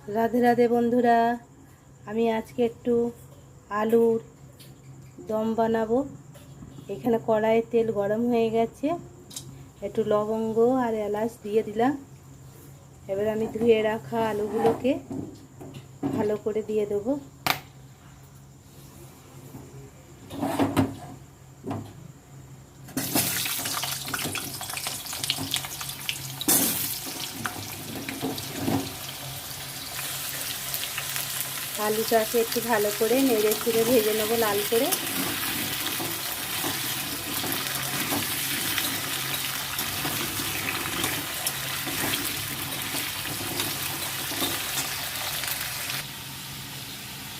রাধে রাধে বন্ধুরা, আমি আজকে একটু আলুর দম বানাবো। এখানে কড়াইয়ে তেল গরম হয়ে গেছে, একটু লবঙ্গ আর এলাচ দিয়ে দিলাম। এবার আমি ধুয়ে রাখা আলুগুলোকে ভালো করে দিয়ে দেবো। আলুটাকে একটু ভালো করে নেড়ে চেড়ে ভেজে নেবো লাল করে।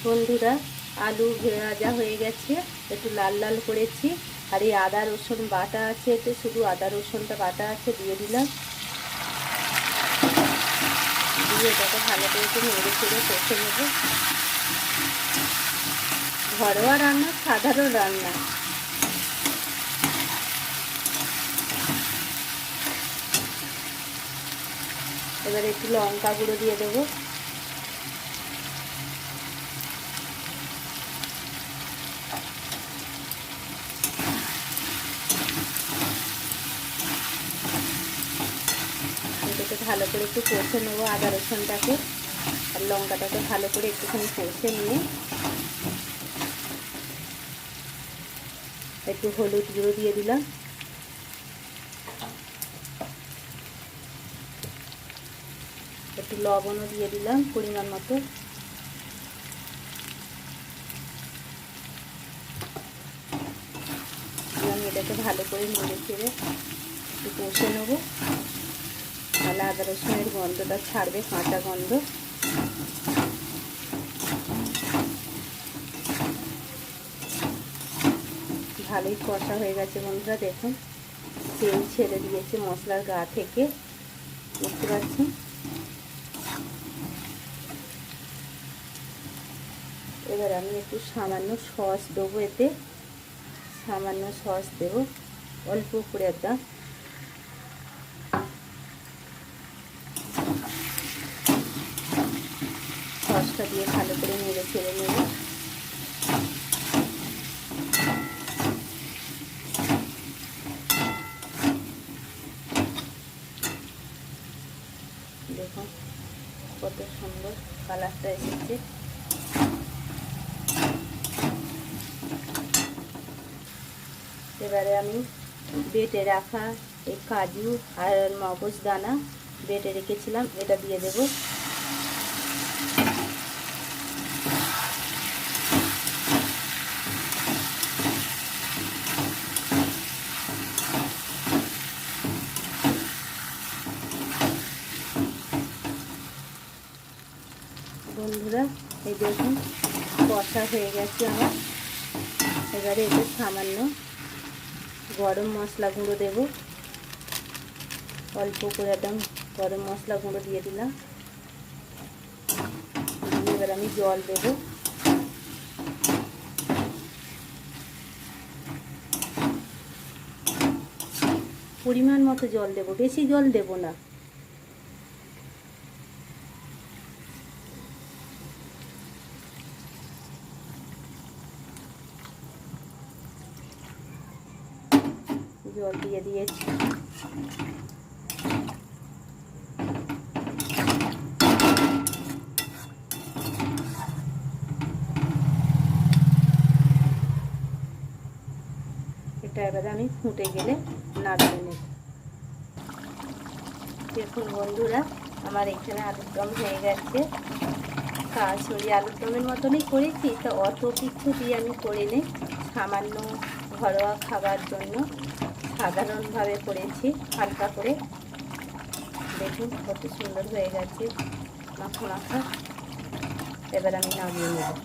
বন্ধুরা, আলু ভাজা হয়ে গেছে, একটু লাল লাল করেছি। আর এই আদা রসুন বাটা আছে, এতে শুধু আদা রসুনটা বাটা আছে দিয়ে দিলাম। দিয়ে এটাকে ভালো করে একটু নেড়ে চেড়ে কষে নেব। ঘরোয়া রান্না, সাধারণ রান্না। এবার একটু লঙ্কা গুঁড়ো দিয়ে দেবো। এটাকে ভালো করে একটু কষে নেবো, আদা রসুনটাকে আর লঙ্কাটাকে ভালো করে একটুখানি কষে নিয়ে একটু হলুদ গুঁড়ো দিয়ে দিলাম। একটু লবণও দিয়ে দিলাম পরিমাণ মতো। আমি এটাকে ভালো করে নেড়ে চেড়ে একটু কষে নেবো, তাহলে আদা রসুনের গন্ধটা ছাড়বে, কাঁচা গন্ধ। ভালোই কষা হয়ে গেছে বন্ধুরা, দেখুন তেল ছেড়ে দিয়েছে মশলার গা থেকে, বুঝতে পারছেন। এবার আমি একটু সামান্য সস দেবো, এতে সামান্য সস দেবো, অল্প করে একদম। সসটা দিয়ে ভালো করে নেড়ে ছেড়ে নেব। দেখুন কত সুন্দর কালারটা এসেছে। এবারে আমি বেটে রাখা এই কাজু আর মগজদানা বেটে রেখেছিলাম, এটা দিয়ে দেব। বন্ধুরা, এই দেখুন কষা হয়ে গেছে আমার। এবারে এতে সামান্য গরম মশলা গুঁড়ো দেব, অল্প করে একদম গরম মশলা গুঁড়ো দিয়ে দিলাম। এবার আমি জল দেব। পরিমাণ মতো জল দেব, বেশি জল দেব না। জল দিয়ে দিয়েছি। এটা এবারে আমি ফুটে গেলে নামিয়ে নেব। দেখুন বন্ধুরা, আমার এখানে আলুর দম হয়ে গেছে। কাঁচুরি আলুর দমের মতনই করেছি, তা অত কিছু দিয়ে আমি করিনি। সামান্য ঘরোয়া খাবার জন্য সাধারণভাবে করেছি, হালকা করে। দেখুন কত সুন্দর হয়ে গেছে মাখা মাখা। এবার আমি নামিয়ে নেব।